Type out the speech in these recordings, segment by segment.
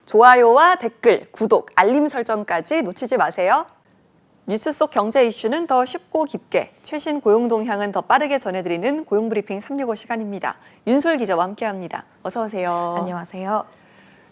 좋아요와 댓글, 구독, 알림 설정까지 놓치지 마세요. 뉴스 속 경제 이슈는 더 쉽고 깊게, 최신 고용 동향은 더 빠르게 전해드리는 고용브리핑 365 시간입니다. 윤솔 기자와 함께합니다. 어서 오세요. 안녕하세요.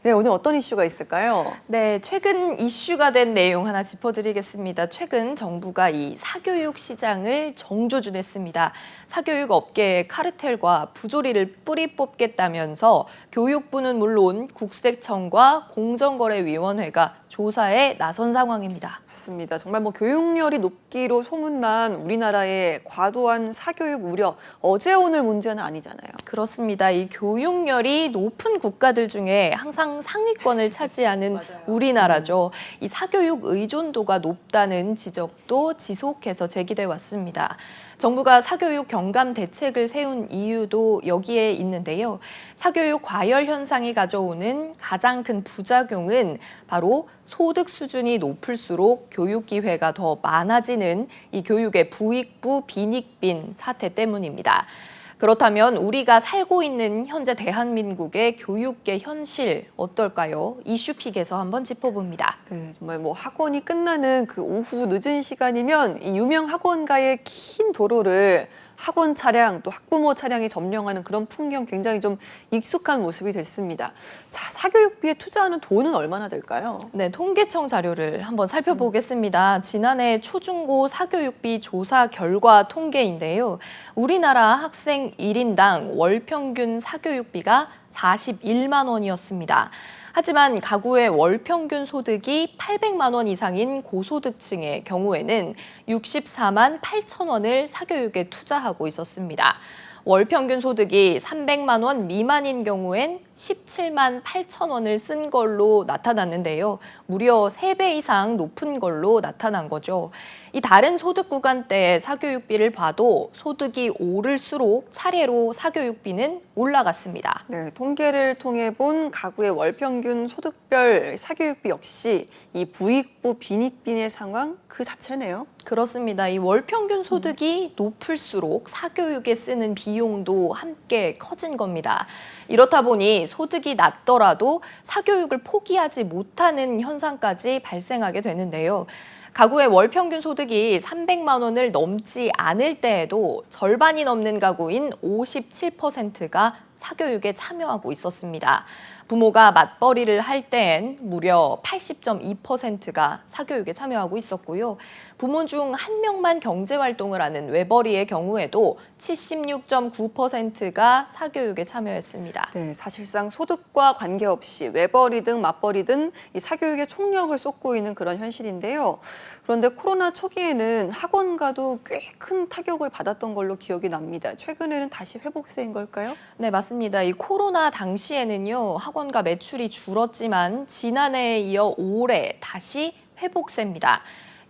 네, 오늘 어떤 이슈가 있을까요? 네, 최근 이슈가 된 내용 하나 짚어드리겠습니다. 최근 정부가 이 사교육 시장을 정조준했습니다. 사교육 업계의 카르텔과 부조리를 뿌리 뽑겠다면서 교육부는 물론 국세청과 공정거래위원회가 조사에 나선 상황입니다. 맞습니다. 정말 교육열이 높기로 소문난 우리나라의 과도한 사교육 우려, 어제 오늘 문제는 아니잖아요. 그렇습니다. 이 교육열이 높은 국가들 중에 항상 상위권을 차지하는 맞아요. 우리나라죠. 이 사교육 의존도가 높다는 지적도 지속해서 제기돼 왔습니다. 정부가 사교육 경감 대책을 세운 이유도 여기에 있는데요. 사교육 과열 현상이 가져오는 가장 큰 부작용은 바로 소득 수준이 높을수록 교육 기회가 더 많아지는 이 교육의 부익부 빈익빈 사태 때문입니다. 그렇다면 우리가 살고 있는 현재 대한민국의 교육계 현실 어떨까요? 이슈픽에서 한번 짚어봅니다. 네, 정말 학원이 끝나는 그 오후 늦은 시간이면 이 유명 학원가의 긴 도로를 학원 차량 또 학부모 차량이 점령하는 그런 풍경 굉장히 좀 익숙한 모습이 됐습니다. 자, 사교육비에 투자하는 돈은 얼마나 될까요? 네, 통계청 자료를 한번 살펴보겠습니다. 지난해 초중고 사교육비 조사 결과 통계인데요. 우리나라 학생 1인당 월 평균 사교육비가 41만 원이었습니다. 하지만 가구의 월 평균 소득이 800만 원 이상인 고소득층의 경우에는 64만 8천 원을 사교육에 투자하고 있었습니다. 월 평균 소득이 300만 원 미만인 경우엔 17만 8천 원을 쓴 걸로 나타났는데요. 무려 3배 이상 높은 걸로 나타난 거죠. 이 다른 소득 구간대의 사교육비를 봐도 소득이 오를수록 차례로 사교육비는 올라갔습니다. 네, 통계를 통해 본 가구의 월 평균 소득별 사교육비 역시 이 부익부 빈익빈의 상황 그 자체네요. 그렇습니다. 이 월 평균 소득이 높을수록 사교육에 쓰는 비용도 함께 커진 겁니다. 이렇다 보니 소득이 낮더라도 사교육을 포기하지 못하는 현상까지 발생하게 되는데요. 가구의 월 평균 소득이 300만 원을 넘지 않을 때에도 절반이 넘는 가구인 57%가 사교육에 참여하고 있었습니다. 부모가 맞벌이를 할 땐 무려 80.2%가 사교육에 참여하고 있었고요. 부모 중 한 명만 경제활동을 하는 외벌이의 경우에도 76.9%가 사교육에 참여했습니다. 네, 사실상 소득과 관계없이 외벌이든 맞벌이든 이 사교육에 총력을 쏟고 있는 그런 현실인데요. 그런데 코로나 초기에는 학원가도 꽤 큰 타격을 받았던 걸로 기억이 납니다. 최근에는 다시 회복세인 걸까요? 네, 맞습니다. 이 코로나 당시에는요, 학원가 매출이 줄었지만 지난해에 이어 올해 다시 회복세입니다.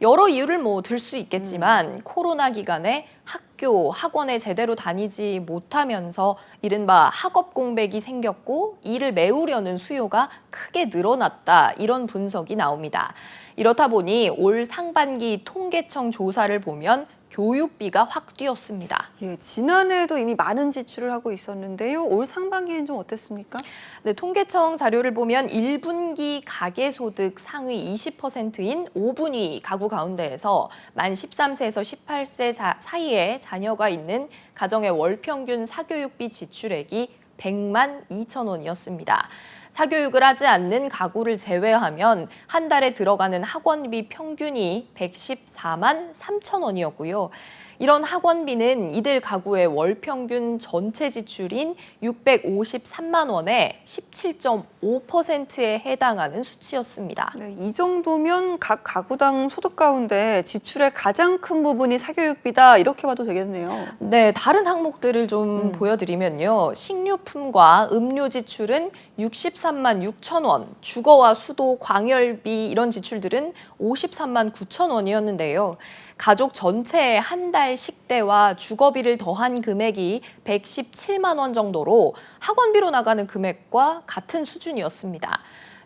여러 이유를 들 수 있겠지만 코로나 기간에 학교, 학원에 제대로 다니지 못하면서 이른바 학업 공백이 생겼고 이를 메우려는 수요가 크게 늘어났다, 이런 분석이 나옵니다. 이렇다 보니 올 상반기 통계청 조사를 보면 교육비가 확 뛰었습니다. 예, 지난해에도 이미 많은 지출을 하고 있었는데요. 올 상반기는 좀 어땠습니까? 네, 통계청 자료를 보면 1분기 가계소득 상위 20%인 5분위 가구 가운데에서 만 13세에서 18세 사이에 자녀가 있는 가정의 월 평균 사교육비 지출액이 100만 2천 원이었습니다. 사교육을 하지 않는 가구를 제외하면 한 달에 들어가는 학원비 평균이 114만 3천 원이었고요. 이런 학원비는 이들 가구의 월 평균 전체 지출인 653만 원의 17.5%에 해당하는 수치였습니다. 네, 이 정도면 각 가구당 소득 가운데 지출의 가장 큰 부분이 사교육비다, 이렇게 봐도 되겠네요. 네, 다른 항목들을 좀 보여드리면요. 식료품과 음료 지출은 63만 6천 원, 주거와 수도, 광열비 이런 지출들은 53만 9천 원이었는데요. 가족 전체의 한 달 식대와 주거비를 더한 금액이 117만 원 정도로 학원비로 나가는 금액과 같은 수준이었습니다.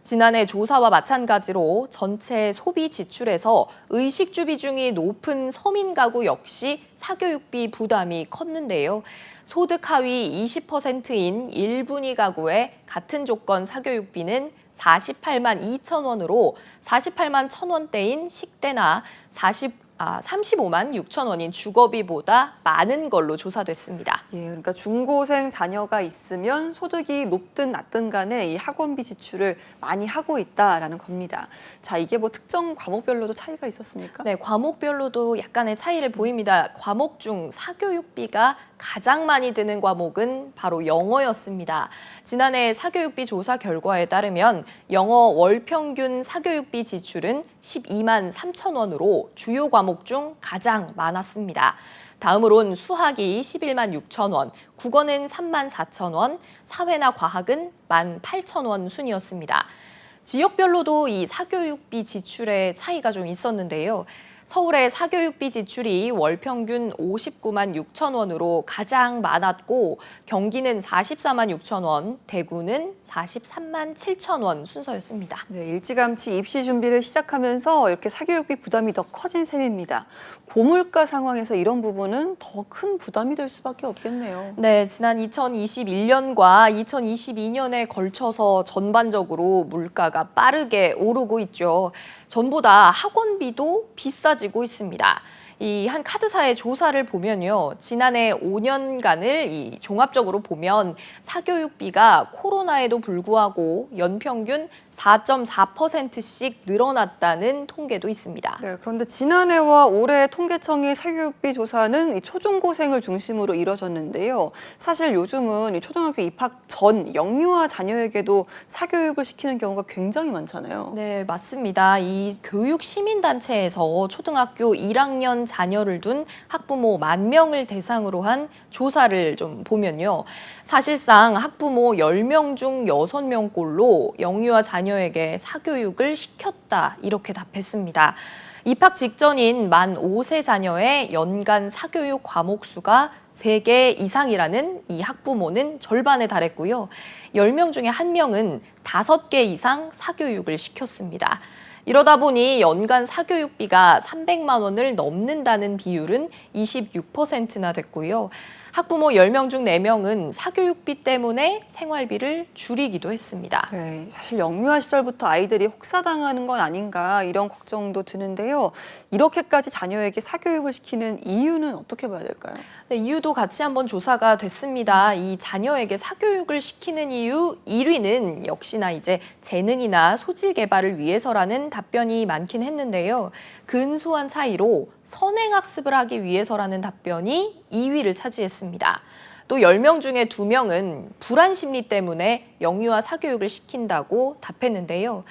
지난해 조사와 마찬가지로 전체 소비 지출에서 의식주 비중이 높은 서민 가구 역시 사교육비 부담이 컸는데요. 소득 하위 20%인 1분위 가구의 같은 조건 사교육비는 48만 2천 원으로 48만 1천 원대인 식대나 35만 6천 원인 주거비보다 많은 걸로 조사됐습니다. 예, 그러니까 중고생 자녀가 있으면 소득이 높든 낮든 간에 이 학원비 지출을 많이 하고 있다라는 겁니다. 자, 이게 뭐 특정 과목별로도 차이가 있었습니까? 네, 과목별로도 약간의 차이를 보입니다. 과목 중 사교육비가 가장 많이 드는 과목은 바로 영어였습니다. 지난해 사교육비 조사 결과에 따르면 영어 월 평균 사교육비 지출은 12만 3천 원으로 주요 과목 중 가장 많았습니다. 다음으론 수학이 11만 6천 원, 국어는 3만 4천 원, 사회나 과학은 1만 8천 원 순이었습니다. 지역별로도 이 사교육비 지출의 차이가 좀 있었는데요. 서울의 사교육비 지출이 월 평균 59만 6천 원으로 가장 많았고 경기는 44만 6천 원, 대구는 43만 7천 원 순서였습니다. 네, 일찌감치 입시 준비를 시작하면서 이렇게 사교육비 부담이 더 커진 셈입니다. 고물가 상황에서 이런 부분은 더 큰 부담이 될 수밖에 없겠네요. 네, 지난 2021년과 2022년에 걸쳐서 전반적으로 물가가 빠르게 오르고 있죠. 전보다 학원비도 비싸지고 있습니다. 이 한 카드사의 조사를 보면요. 지난해 5년간을 종합적으로 보면 사교육비가 코로나에도 불구하고 연평균 4.4%씩 늘어났다는 통계도 있습니다. 네, 그런데 지난해와 올해 통계청의 사교육비 조사는 이 초중고생을 중심으로 이뤄졌는데요. 사실 요즘은 이 초등학교 입학 전 영유아 자녀에게도 사교육을 시키는 경우가 굉장히 많잖아요. 네, 맞습니다. 이 교육 시민단체에서 초등학교 1학년 자녀를 둔 학부모 10,000명을 대상으로 한 조사를 좀 보면요. 사실상 학부모 10명 중 6명꼴로 영유아 자녀에게 사교육을 시켰다 이렇게 답했습니다. 입학 직전인 만 5세 자녀의 연간 사교육 과목 수가 3개 이상이라는 이 학부모는 절반에 달했고요. 10명 중에 1명은 5개 이상 사교육을 시켰습니다. 이러다 보니 연간 사교육비가 300만 원을 넘는다는 비율은 26%나 됐고요. 학부모 10명 중 4명은 사교육비 때문에 생활비를 줄이기도 했습니다. 네, 사실 영유아 시절부터 아이들이 혹사당하는 건 아닌가 이런 걱정도 드는데요. 이렇게까지 자녀에게 사교육을 시키는 이유는 어떻게 봐야 될까요? 네, 이유도 같이 한번 조사가 됐습니다. 이 자녀에게 사교육을 시키는 이유 1위는 역시나 이제 재능이나 소질 개발을 위해서라는 답변이 많긴 했는데요. 근소한 차이로 선행학습을 하기 위해서라는 답변이 2위를 차지했습니다. 또 10명 중에 2명은 불안 심리 때문에 영유아 사교육을 시킨다고 답했는데요.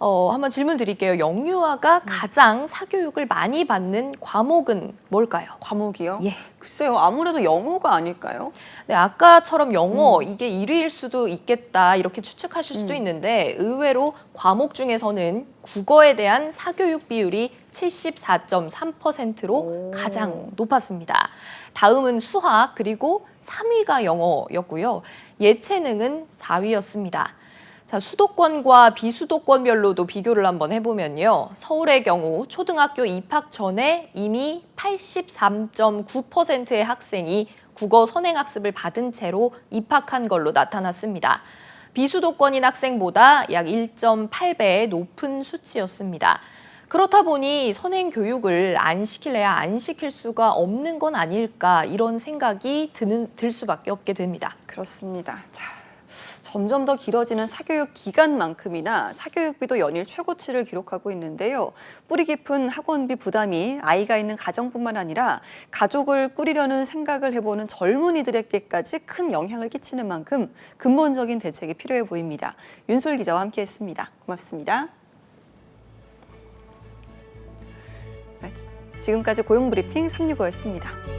한번 질문 드릴게요. 영유아가 가장 사교육을 많이 받는 과목은 뭘까요? 과목이요? 예. 글쎄요, 아무래도 영어가 아닐까요? 네, 아까처럼 영어 이게 1위일 수도 있겠다 이렇게 추측하실 수도 있는데 의외로 과목 중에서는 국어에 대한 사교육 비율이 74.3%로 가장 높았습니다. 다음은 수학 그리고 3위가 영어였고요. 예체능은 4위였습니다. 자, 수도권과 비수도권별로도 비교를 한번 해보면요. 서울의 경우 초등학교 입학 전에 이미 83.9%의 학생이 국어 선행학습을 받은 채로 입학한 걸로 나타났습니다. 비수도권인 학생보다 약 1.8배의 높은 수치였습니다. 그렇다 보니 선행 교육을 안 시킬래야 안 시킬 수가 없는 건 아닐까 이런 생각이 들 수밖에 없게 됩니다. 그렇습니다. 자, 점점 더 길어지는 사교육 기간만큼이나 사교육비도 연일 최고치를 기록하고 있는데요. 뿌리 깊은 학원비 부담이 아이가 있는 가정뿐만 아니라 가족을 꾸리려는 생각을 해보는 젊은이들에게까지 큰 영향을 끼치는 만큼 근본적인 대책이 필요해 보입니다. 윤솔 기자와 함께했습니다. 고맙습니다. 지금까지 고용브리핑 365였습니다.